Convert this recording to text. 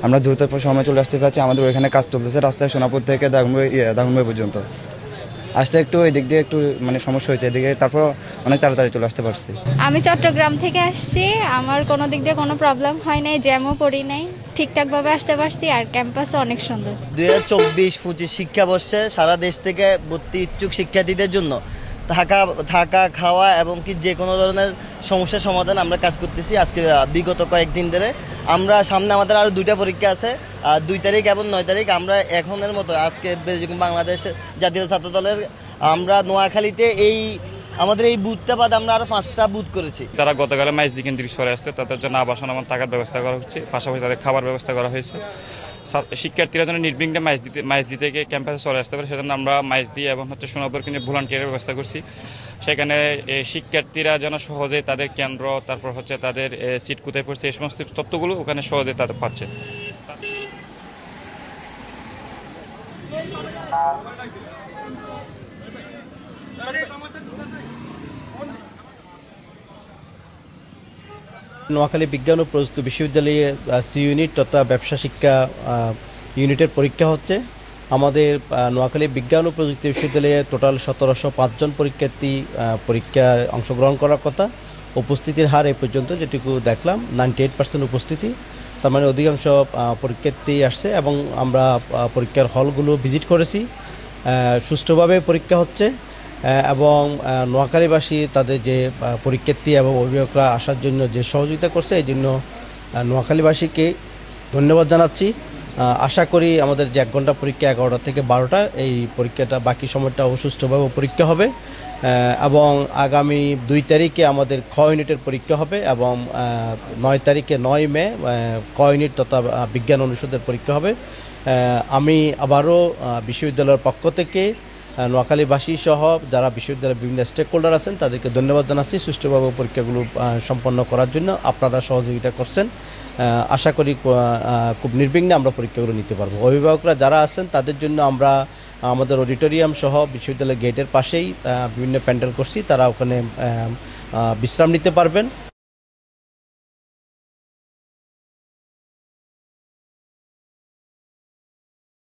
আমরা দ্রুত সময় চলে আসতে পারছি। আমাদের ওইখানে কাজ চলতেছে, রাস্তায় সোনাপুর থেকে দাগনভূঞা পর্যন্ত আসতে একটু এই দিক দিয়ে একটু মানে সমস্যা হয়েছে, এদিকে তারপর অনেক তাড়াতাড়ি চলে আসতে পারছি। আমি চট্টগ্রাম থেকে আসছি, আমার কোনো দিক দিয়ে কোনো প্রবলেম হয় নাই, জ্যামও পড়ি নাই, ঠিকঠাকভাবে আসতে পারছি। আর ক্যাম্পাসও অনেক সুন্দর। 2024-25 শিক্ষাবর্ষে সারা দেশ থেকে ভর্তি ইচ্ছুক শিক্ষার্থীদের জন্য থাকা খাওয়া এবং কি যে কোনো ধরনের সমস্যার সমাধান আমরা কাজ করতেছি। আজকে বিগত কয়েকদিন ধরে আমরা সামনে আমাদের আরও 2টা পরীক্ষা আছে, 2 তারিখ এবং 9 তারিখ। আমরা এখনের মতো আজকে বাংলাদেশ জাতীয় ছাত্র দলের আমরা নোয়াখালীতে আমাদের এই বুথটা বাদ আমরা আরও 5টা বুথ করেছি। তারা গতকালে মাইজদি কেন্দ্রিক সরে আসছে, তাদের জন্য আবাসন এবং থাকার ব্যবস্থা করা হচ্ছে, পাশাপাশি তাদের খাবার ব্যবস্থা করা হয়েছে। শিক্ষার্থীরা যেন নির্বিঘ্নে মাইজদি থেকে ক্যাম্পাসে চলে আসতে পারে সেজন্য আমরা মাইজদি এবং সোনাপুর কেন্দ্রে ভলান্টিয়ারের ব্যবস্থা করছি। সেখানে শিক্ষার্থীরা যেন সহজে তাদের কেন্দ্র, তারপর তাদের সিট কোথায় পড়ছে, এই সমস্ত তথ্যগুলো ওখানে সহজে তাদের পাচ্ছে। নোয়াখালী বিজ্ঞান ও প্রযুক্তি বিশ্ববিদ্যালয়ে সি ইউনিট তথা ব্যবসা শিক্ষা ইউনিটের পরীক্ষা হচ্ছে। আমাদের নোয়াখালী বিজ্ঞান ও প্রযুক্তি বিশ্ববিদ্যালয়ে টোটাল 1705 জন পরীক্ষার্থী পরীক্ষায় অংশগ্রহণ করার কথা। উপস্থিতির হার এ পর্যন্ত যেটুকু দেখলাম 98% উপস্থিতি, তার মানে অধিকাংশ পরীক্ষার্থী আসছে এবং আমরা পরীক্ষার হলগুলো ভিজিট করেছি। সুষ্ঠুভাবে পরীক্ষা হচ্ছে এবং নোয়াখালীবাসী তাদের যে পরীক্ষার্থী এবং অভিভাবকরা আসার জন্য যে সহযোগিতা করছে এই জন্য নোয়াখালীবাসীকে ধন্যবাদ জানাচ্ছি। আশা করি আমাদের যে 1 ঘন্টা পরীক্ষা 11টা থেকে 12টা এই পরীক্ষাটা বাকি সময়টা সুষ্ঠুভাবে পরীক্ষা হবে এবং আগামী 2 তারিখে আমাদের খ ইউনিটের পরীক্ষা হবে এবং 9 তারিখে 9 মে ক ইউনিট তথা বিজ্ঞান অনুষদের পরীক্ষা হবে। আমি আবারও বিশ্ববিদ্যালয়ের পক্ষ থেকে নোয়াখালীবাসী সহ যারা বিশ্ববিদ্যালয়ের বিভিন্ন স্টেক হোল্ডার আছেন তাদেরকে ধন্যবাদ জানাচ্ছি সুষ্ঠুভাবে পরীক্ষাগুলো সম্পন্ন করার জন্য। আপনারা সহযোগিতা করছেন, আশা করি খুব নির্বিঘ্নে আমরা পরীক্ষাগুলো নিতে পারবো। অভিভাবকরা যারা আছেন তাদের জন্য আমরা আমাদের অডিটোরিয়াম সহ বিশ্ববিদ্যালয়ের গেটের পাশেই বিভিন্ন প্যান্ডেল করছি, তারা ওখানে বিশ্রাম নিতে পারবেন।